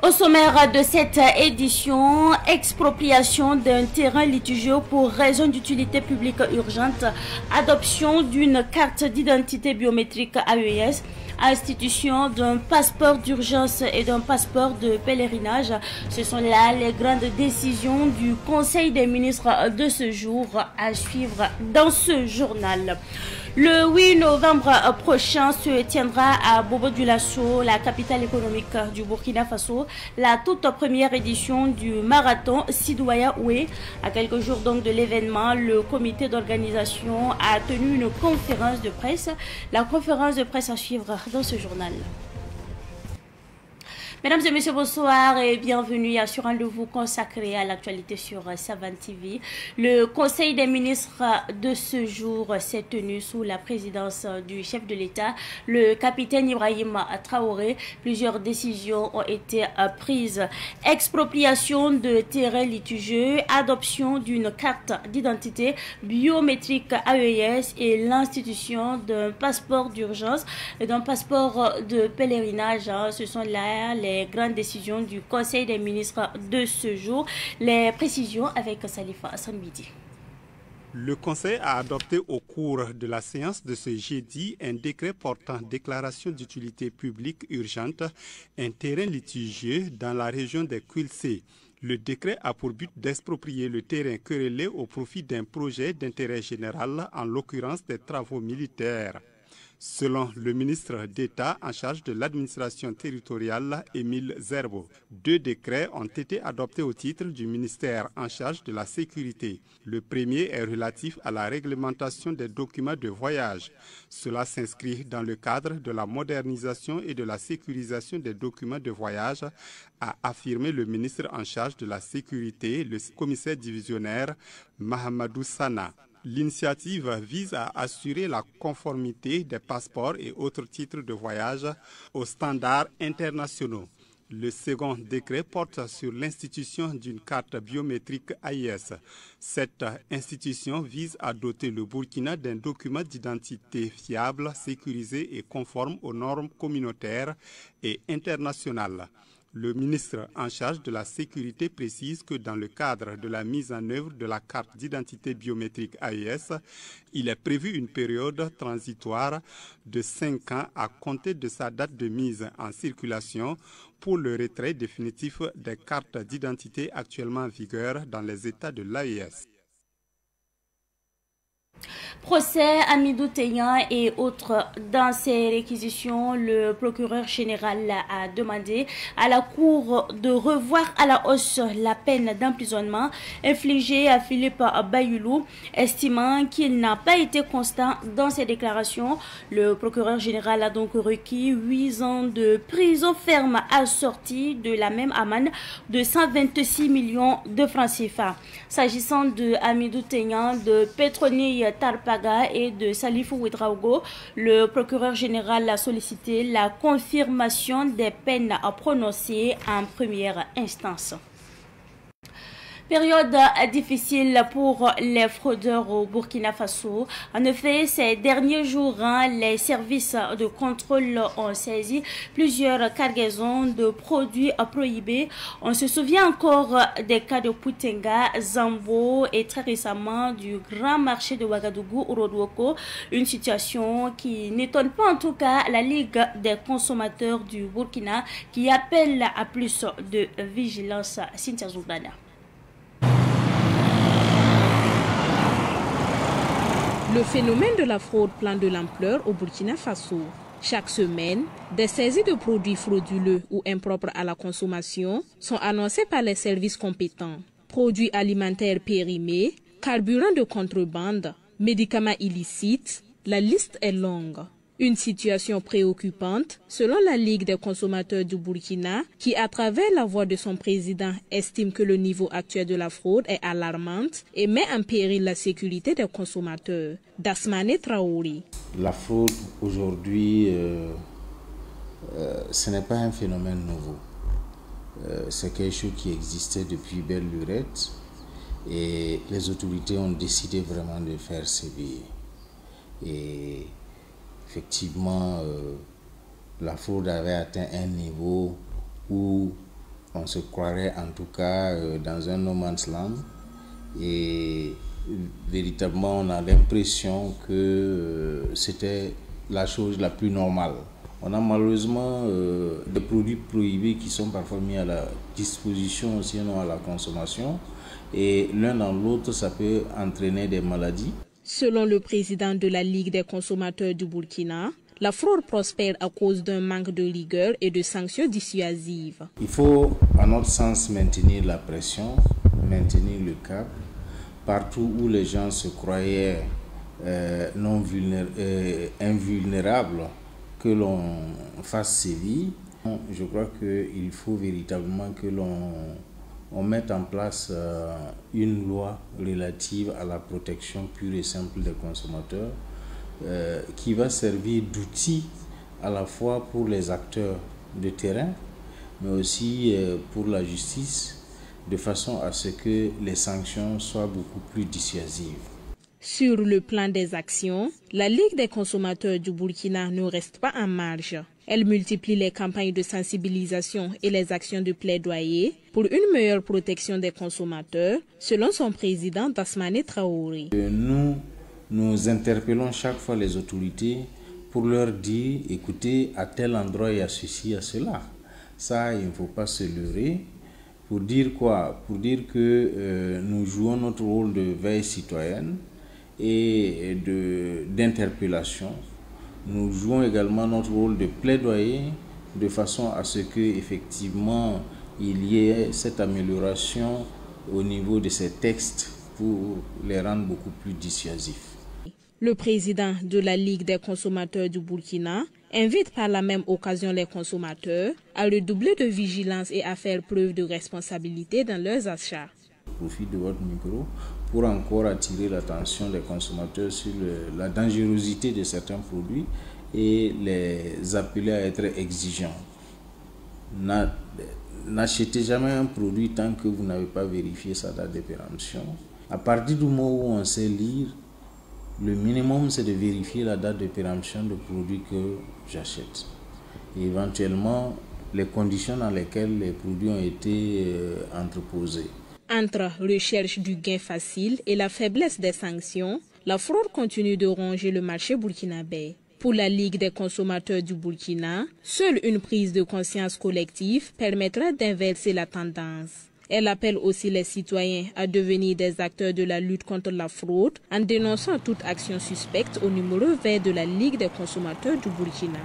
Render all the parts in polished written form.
Au sommaire de cette édition, expropriation d'un terrain litigieux pour raison d'utilité publique urgente, adoption d'une carte d'identité biométrique AES, institution d'un passeport d'urgence et d'un passeport de pèlerinage. Ce sont là les grandes décisions du Conseil des ministres de ce jour à suivre dans ce journal. Le 8 novembre prochain se tiendra à Bobo-Dioulasso, la capitale économique du Burkina Faso, la toute première édition du marathon Sidouaya Oué. À quelques jours donc de l'événement, le comité d'organisation a tenu une conférence de presse. La conférence de presse à suivre dans ce journal. Mesdames et messieurs, bonsoir et bienvenue à ce rendez-vous consacré à l'actualité sur Savane TV. Le Conseil des ministres de ce jour s'est tenu sous la présidence du chef de l'État, le capitaine Ibrahim Traoré. Plusieurs décisions ont été prises. Expropriation de terrains litigieux, adoption d'une carte d'identité biométrique AES et l'institution d'un passeport d'urgence et d'un passeport de pèlerinage. Ce sont là les grandes décisions du Conseil des ministres de ce jour. Les précisions avec Salifa Sanbidi. Le Conseil a adopté au cours de la séance de ce jeudi un décret portant déclaration d'utilité publique urgente, un terrain litigieux dans la région des Quilcé. Le décret a pour but d'exproprier le terrain querellé au profit d'un projet d'intérêt général, en l'occurrence des travaux militaires. Selon le ministre d'État en charge de l'administration territoriale, Émile Zerbo, 2 décrets ont été adoptés au titre du ministère en charge de la sécurité. Le premier est relatif à la réglementation des documents de voyage. Cela s'inscrit dans le cadre de la modernisation et de la sécurisation des documents de voyage, a affirmé le ministre en charge de la sécurité, le commissaire divisionnaire Mahamadou Sana. L'initiative vise à assurer la conformité des passeports et autres titres de voyage aux standards internationaux. Le second décret porte sur l'institution d'une carte biométrique AIS. Cette institution vise à doter le Burkina d'un document d'identité fiable, sécurisé et conforme aux normes communautaires et internationales. Le ministre en charge de la sécurité précise que dans le cadre de la mise en œuvre de la carte d'identité biométrique AES, il est prévu une période transitoire de 5 ans à compter de sa date de mise en circulation pour le retrait définitif des cartes d'identité actuellement en vigueur dans les États de l'AES. Procès Amidou Teyan et autres. Dans ces réquisitions, le procureur général a demandé à la Cour de revoir à la hausse la peine d'emprisonnement infligée à Philippe Bayoulou, estimant qu'il n'a pas été constant dans ses déclarations. Le procureur général a donc requis 8 ans de prison ferme assortie de la même amende de 126 millions de francs CFA. S'agissant de Amidou Teyan, de Petroni Tarpaga et de Salifou Ouedraogo, le procureur général a sollicité la confirmation des peines prononcées en première instance. Période difficile pour les fraudeurs au Burkina Faso. En effet, ces derniers jours, les services de contrôle ont saisi plusieurs cargaisons de produits prohibés. On se souvient encore des cas de Poutenga, Zambo et très récemment du grand marché de Ouagadougou, Urodwoko. Une situation qui n'étonne pas en tout cas la Ligue des consommateurs du Burkina qui appelle à plus de vigilance. Cynthia Zoubana. Le phénomène de la fraude prend de l'ampleur au Burkina Faso. Chaque semaine, des saisies de produits frauduleux ou impropres à la consommation sont annoncées par les services compétents. Produits alimentaires périmés, carburants de contrebande, médicaments illicites, la liste est longue. Une situation préoccupante selon la Ligue des consommateurs du Burkina qui, à travers la voix de son président, estime que le niveau actuel de la fraude est alarmante et met en péril la sécurité des consommateurs. Dasmane Traoré. La fraude aujourd'hui, ce n'est pas un phénomène nouveau. C'est quelque chose qui existait depuis belle lurette et les autorités ont décidé vraiment de faire sévir. Et effectivement, la fraude avait atteint un niveau où On se croirait en tout cas dans un no man's land et véritablement on a l'impression que c'était la chose la plus normale. On a malheureusement des produits prohibés qui sont parfois mis à la disposition, sinon à la consommation. Et l'un dans l'autre, ça peut entraîner des maladies. Selon le président de la Ligue des consommateurs du Burkina, la fraude prospère à cause d'un manque de rigueur et de sanctions dissuasives. Il faut, à notre sens, maintenir la pression, maintenir le cap. Partout où les gens se croyaient invulnérables, que l'on fasse sévir. Je crois qu'il faut véritablement que l'on mette en place une loi relative à la protection pure et simple des consommateurs qui va servir d'outil à la fois pour les acteurs de terrain, mais aussi pour la justice, de façon à ce que les sanctions soient beaucoup plus dissuasives. Sur le plan des actions, la Ligue des consommateurs du Burkina ne reste pas en marge. Elle multiplie les campagnes de sensibilisation et les actions de plaidoyer pour une meilleure protection des consommateurs, selon son président Dasmane Traoré. Nous interpellons chaque fois les autorités pour leur dire, écoutez, à tel endroit il y a ceci, il y a cela. Ça, il ne faut pas se leurrer. Pour dire quoi? Pour dire que nous jouons notre rôle de veille citoyenne et d'interpellation. Nous jouons également notre rôle de plaidoyer de façon à ce qu'effectivement il y ait cette amélioration au niveau de ces textes pour les rendre beaucoup plus dissuasifs. Le président de la Ligue des consommateurs du Burkina invite par la même occasion les consommateurs à redoubler de vigilance et à faire preuve de responsabilité dans leurs achats. Je profite de votre micro pour encore attirer l'attention des consommateurs sur la dangerosité de certains produits et les appeler à être exigeants. N'achetez jamais un produit tant que vous n'avez pas vérifié sa date de péremption. À partir du moment où on sait lire, le minimum c'est de vérifier la date de péremption du produit que j'achète. Et éventuellement, les conditions dans lesquelles les produits ont été entreposés. Entre recherche du gain facile et la faiblesse des sanctions, la fraude continue de ronger le marché burkinabé. Pour la Ligue des consommateurs du Burkina, seule une prise de conscience collective permettra d'inverser la tendance. Elle appelle aussi les citoyens à devenir des acteurs de la lutte contre la fraude en dénonçant toute action suspecte au numéro vert de la Ligue des consommateurs du Burkina.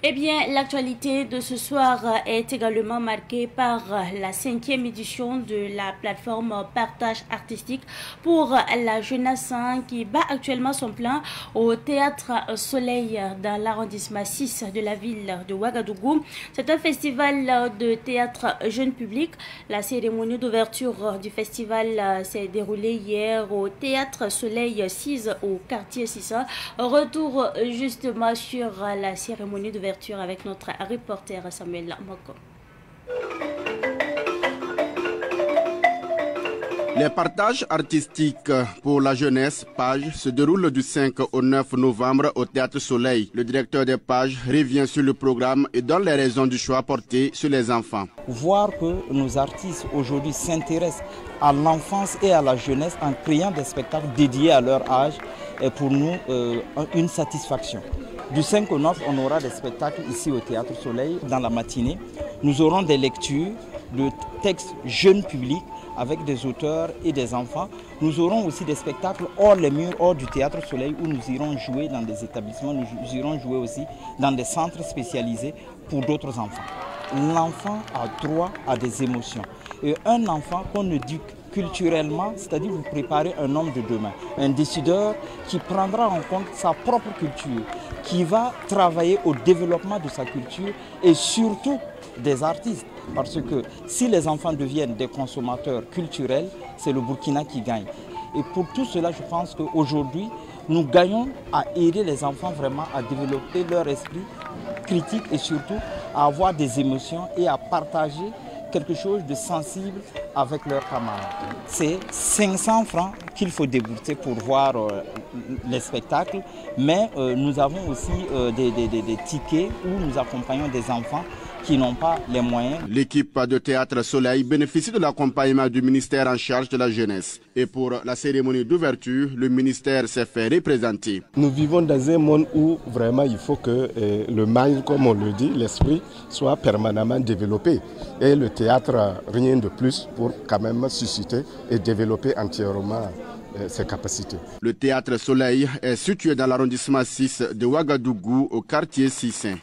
Eh bien, l'actualité de ce soir est également marquée par la 5e édition de la plateforme Partage artistique pour la jeunesse qui bat actuellement son plein au Théâtre Soleil dans l'arrondissement 6 de la ville de Ouagadougou. C'est un festival de théâtre jeune public. La cérémonie d'ouverture du festival s'est déroulée hier au Théâtre Soleil 6 au quartier Sissa. Retour justement sur la cérémonie d'ouverture avec notre reporter Samuel Moko. Les partages artistiques pour la jeunesse, PAGE, se déroulent du 5 au 9 novembre au Théâtre Soleil. Le directeur des PAGE revient sur le programme et donne les raisons du choix porté sur les enfants. Voir que nos artistes aujourd'hui s'intéressent à l'enfance et à la jeunesse en créant des spectacles dédiés à leur âge est pour nous une satisfaction. Du 5 au 9, on aura des spectacles ici au Théâtre Soleil dans la matinée. Nous aurons des lectures de textes jeunes publics avec des auteurs et des enfants. Nous aurons aussi des spectacles hors les murs, hors du Théâtre Soleil où nous irons jouer dans des établissements, nous irons jouer aussi dans des centres spécialisés pour d'autres enfants. L'enfant a droit à des émotions. Et un enfant qu'on éduque culturellement, c'est-à-dire vous préparez un homme de demain, un décideur qui prendra en compte sa propre culture, qui va travailler au développement de sa culture et surtout des artistes. Parce que si les enfants deviennent des consommateurs culturels, c'est le Burkina qui gagne. Et pour tout cela, je pense qu'aujourd'hui, nous gagnons à aider les enfants vraiment à développer leur esprit critique et surtout à avoir des émotions et à partager quelque chose de sensible avec leurs camarades. C'est 500 francs qu'il faut débourser pour voir les spectacles, mais nous avons aussi des tickets où nous accompagnons des enfants qui n'ont pas les moyens. L'équipe de Théâtre Soleil bénéficie de l'accompagnement du ministère en charge de la jeunesse. Et pour la cérémonie d'ouverture, le ministère s'est fait représenter. Nous vivons dans un monde où vraiment il faut que le mind, comme on le dit, l'esprit, soit permanemment développé. Et le théâtre, rien de plus pour quand même susciter et développer entièrement ses capacités. Le Théâtre Soleil est situé dans l'arrondissement 6 de Ouagadougou, au quartier Sissin.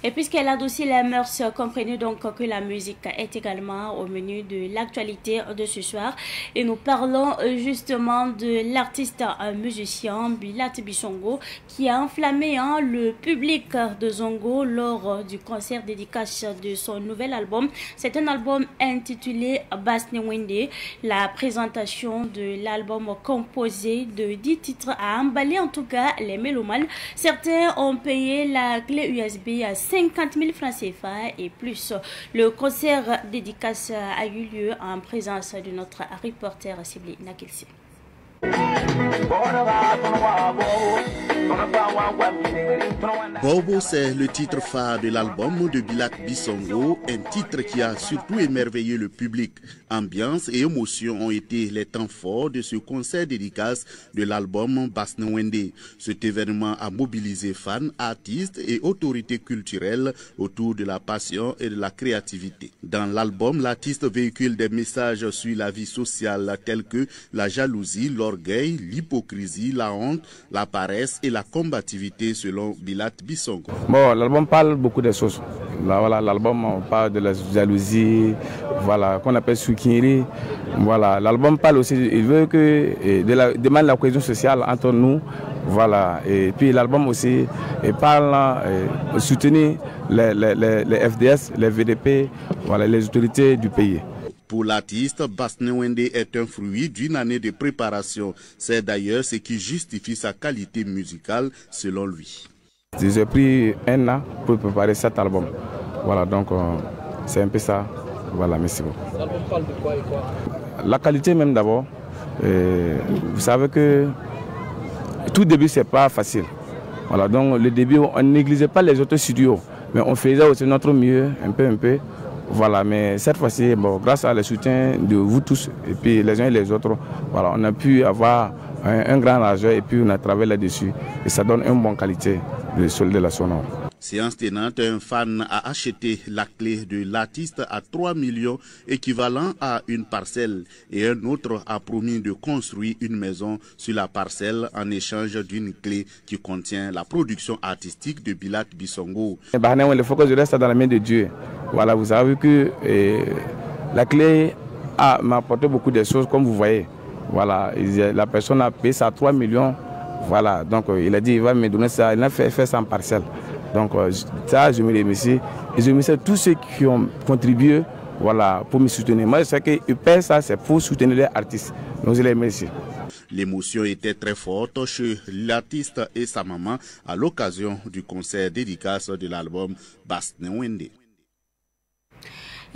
Et puisqu'elle adoucit les mœurs, comprenez donc que la musique est également au menu de l'actualité de ce soir. Et nous parlons justement de l'artiste musicien Bilat Bissongo qui a enflammé le public de Zongo lors du concert dédicace de son nouvel album. C'est un album intitulé Basnewende. La présentation de l'album composé de 10 titres a emballé en tout cas les mélomanes. Certains ont payé la clé USB à 50 000 francs CFA et plus. Le concert dédicace a eu lieu en présence de notre reporter Sibli Nakilsi. Bobo, c'est le titre phare de l'album de Bilat Bissongo, un titre qui a surtout émerveillé le public. Ambiance et émotion ont été les temps forts de ce concert dédicace de l'album Basnewende. Cet événement a mobilisé fans, artistes et autorités culturelles autour de la passion et de la créativité. Dans l'album, l'artiste véhicule des messages sur la vie sociale tels que la jalousie, l'orgueil, l'hypocrisie, la honte, la paresse et la combativité selon Bilat Bissongo. Bon, l'album parle beaucoup de choses. Voilà, l'album parle de la jalousie, voilà, qu'on appelle Soukiri. Voilà, l'album parle aussi, il veut que demande la cohésion sociale entre nous. Voilà, et puis l'album aussi parle de soutenir les FDS, les VDP, voilà, les autorités du pays. Pour l'artiste, Basnewende est un fruit d'une année de préparation. C'est d'ailleurs ce qui justifie sa qualité musicale selon lui. J'ai pris un an pour préparer cet album. Voilà, donc c'est un peu ça. Voilà, merci beaucoup. L'album parle de quoi et quoi? La qualité même d'abord. Vous savez que tout début, c'est pas facile. Voilà, donc le début, on ne négligeait pas les autres studios, mais on faisait aussi notre mieux, un peu. Voilà, mais cette fois-ci, bon, grâce à le soutien de vous tous, et puis les uns et les autres, voilà, on a pu avoir un grand largeur et puis on a travaillé là-dessus. Et ça donne une bonne qualité de la sonore. Séance tenante, un fan a acheté la clé de l'artiste à 3 millions, équivalent à une parcelle, et un autre a promis de construire une maison sur la parcelle en échange d'une clé qui contient la production artistique de Bilat Bissongo. Il faut que je reste dans la main de Dieu. Voilà, vous avez vu que la clé m'a apporté beaucoup de choses, comme vous voyez. Voilà, la personne a payé ça à 3 millions. Voilà, donc il a dit il va me donner ça, il a fait ça en parcelle. Donc ça, je me remercie. Et je remercie tous ceux qui ont contribué, voilà, pour me soutenir. Moi, je sais qu'ils paient ça, c'est pour soutenir les artistes. Donc je les remercie. L'émotion était très forte chez l'artiste et sa maman à l'occasion du concert dédicace de l'album Basnewende.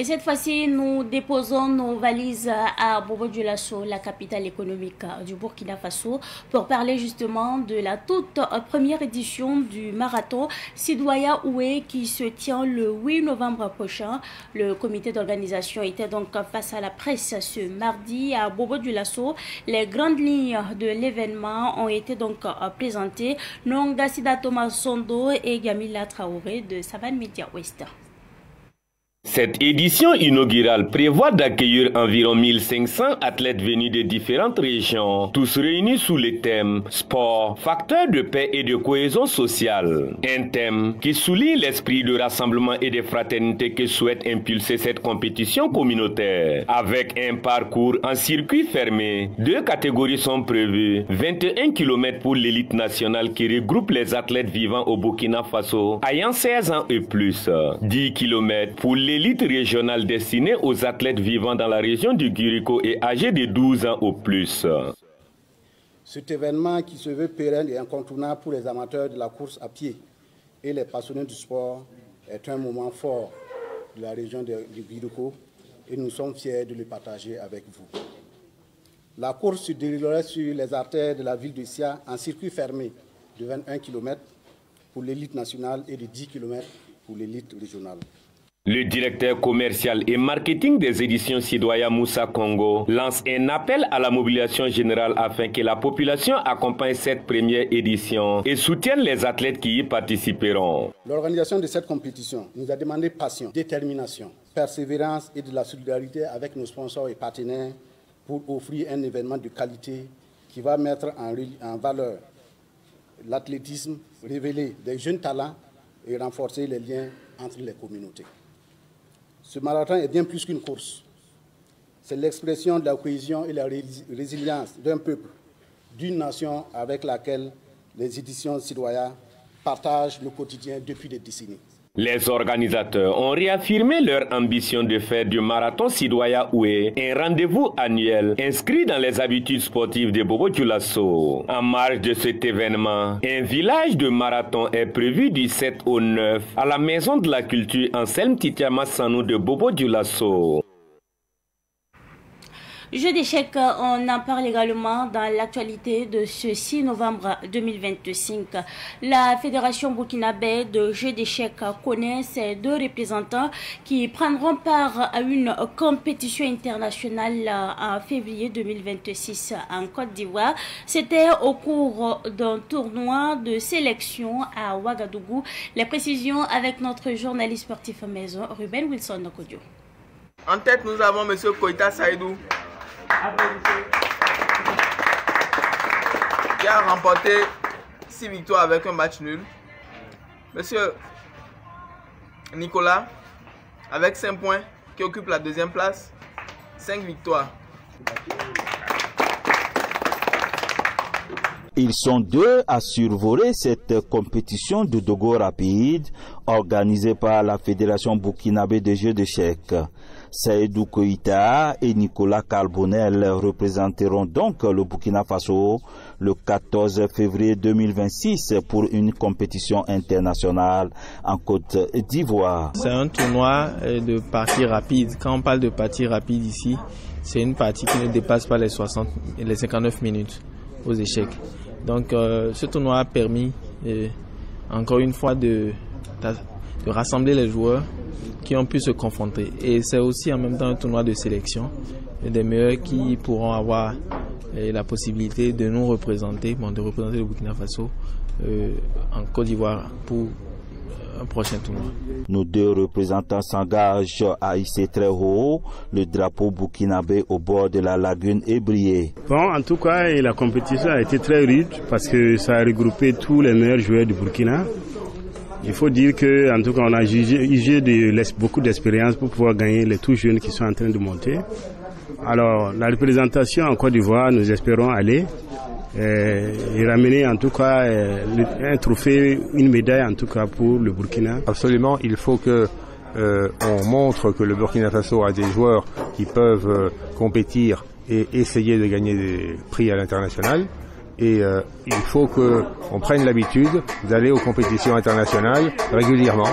Et cette fois-ci, nous déposons nos valises à Bobo-Dioulasso, la capitale économique du Burkina Faso, pour parler justement de la toute première édition du marathon Sidoya Oué qui se tient le 8 novembre prochain. Le comité d'organisation était donc face à la presse ce mardi à Bobo-Dioulasso. Les grandes lignes de l'événement ont été donc présentées. Nongasida Thomas Sondo et Gamila Traoré de Savane Media Ouest. Cette édition inaugurale prévoit d'accueillir environ 1500 athlètes venus de différentes régions, tous réunis sous le thème « Sport, facteur de paix et de cohésion sociale ». Un thème qui souligne l'esprit de rassemblement et de fraternité que souhaite impulser cette compétition communautaire. Avec un parcours en circuit fermé, 2 catégories sont prévues. 21 km pour l'élite nationale qui regroupe les athlètes vivant au Burkina Faso ayant 16 ans et plus. 10 km pour l'élite régionale destinée aux athlètes vivant dans la région du Guirico et âgés de 12 ans au plus. Cet événement qui se veut pérenne et incontournable pour les amateurs de la course à pied et les passionnés du sport est un moment fort de la région du Guirico et nous sommes fiers de le partager avec vous. La course se déroulerait sur les artères de la ville de Sia en circuit fermé de 21 km pour l'élite nationale et de 10 km pour l'élite régionale. Le directeur commercial et marketing des éditions Sidoya Moussa Congo lance un appel à la mobilisation générale afin que la population accompagne cette première édition et soutienne les athlètes qui y participeront. L'organisation de cette compétition nous a demandé passion, détermination, persévérance et de la solidarité avec nos sponsors et partenaires pour offrir un événement de qualité qui va mettre en valeur l'athlétisme, révéler des jeunes talents et renforcer les liens entre les communautés. Ce marathon est bien plus qu'une course. C'est l'expression de la cohésion et la résilience d'un peuple, d'une nation avec laquelle les éditions Sidoya partagent le quotidien depuis des décennies. Les organisateurs ont réaffirmé leur ambition de faire du marathon Sidoya Oué un rendez-vous annuel inscrit dans les habitudes sportives de Bobo Dioulasso. En marge de cet événement, un village de marathon est prévu du 7 au 9 à la Maison de la Culture Anselme Titiama Sanou de Bobo Dioulasso. Jeu d'échecs, on en parle également dans l'actualité de ce 6 novembre 2025. La Fédération burkinabé de jeux d'échecs connaît ses 2 représentants qui prendront part à une compétition internationale en février 2026 en Côte d'Ivoire. C'était au cours d'un tournoi de sélection à Ouagadougou. Les précisions avec notre journaliste sportif maison, Ruben Wilson Nokodio. En tête, nous avons M. Koïta Saïdou, qui a remporté 6 victoires avec un match nul. Monsieur Nicolas, avec 5 points, qui occupe la 2e place, 5 victoires. Ils sont 2 à survoler cette compétition de dogo rapide organisée par la Fédération burkinabé de jeux d'échecs. Saïdou Koïta et Nicolas Carbonel représenteront donc le Burkina Faso le 14 février 2026 pour une compétition internationale en Côte d'Ivoire. C'est un tournoi de partie rapide. Quand on parle de partie rapide ici, c'est une partie qui ne dépasse pas les 59 minutes aux échecs. Donc ce tournoi a permis encore une fois de rassembler les joueurs qui ont pu se confronter. Et c'est aussi en même temps un tournoi de sélection des meilleurs qui pourront avoir la possibilité de nous représenter, de représenter le Burkina Faso en Côte d'Ivoire pour un prochain tournoi. Nos 2 représentants s'engagent à hisser très haut le drapeau burkinabé au bord de la lagune ébriée. Bon, en tout cas, la compétition a été très rude parce que ça a regroupé tous les meilleurs joueurs du Burkina. Il faut dire que, en tout cas, on a jugé beaucoup d'expérience pour pouvoir gagner les tout jeunes qui sont en train de monter. Alors, la représentation en Côte d'Ivoire, nous espérons aller et ramener en tout cas un trophée, une médaille en tout cas pour le Burkina. Absolument, il faut que on montre que le Burkina Faso a des joueurs qui peuvent compétir et essayer de gagner des prix à l'international. Et il faut qu'on prenne l'habitude d'aller aux compétitions internationales régulièrement,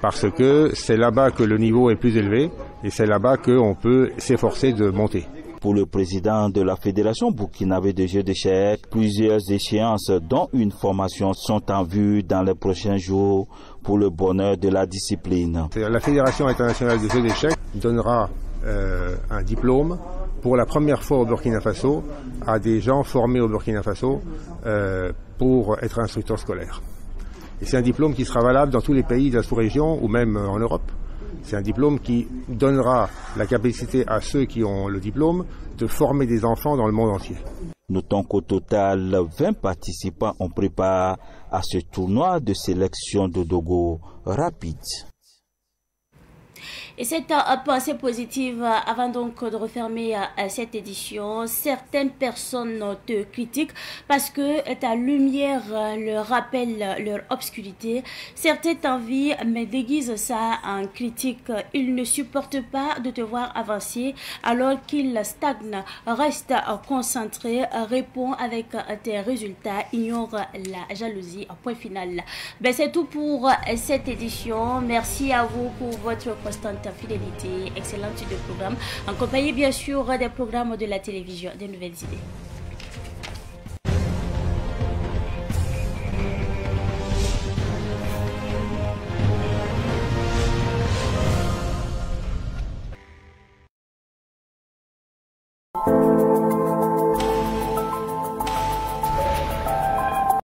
parce que c'est là-bas que le niveau est plus élevé et c'est là-bas qu'on peut s'efforcer de monter. Pour le président de la Fédération burkinabé de jeux d'échecs, plusieurs échéances dont une formation sont en vue dans les prochains jours pour le bonheur de la discipline. La Fédération internationale de jeux d'échecs donnera un diplôme pour la première fois au Burkina Faso à des gens formés au Burkina Faso pour être instructeurs scolaires. Et c'est un diplôme qui sera valable dans tous les pays de la sous-région ou même en Europe. C'est un diplôme qui donnera la capacité à ceux qui ont le diplôme de former des enfants dans le monde entier. Notons qu'au total, 20 participants ont pris part à ce tournoi de sélection de dogo rapide. Et cette pensée positive, avant donc de refermer cette édition, certaines personnes te critiquent parce que ta lumière leur rappelle leur obscurité. Certains t'envient mais déguisent ça en critique. Ils ne supportent pas de te voir avancer alors qu'ils stagnent. Reste concentré, réponds avec tes résultats, ignore la jalousie. Point final. Ben, c'est tout pour cette édition. Merci à vous pour votre constante souhaite fidélité, excellente suite de programmes, en compagnie bien sûr des programmes de la télévision, des nouvelles idées.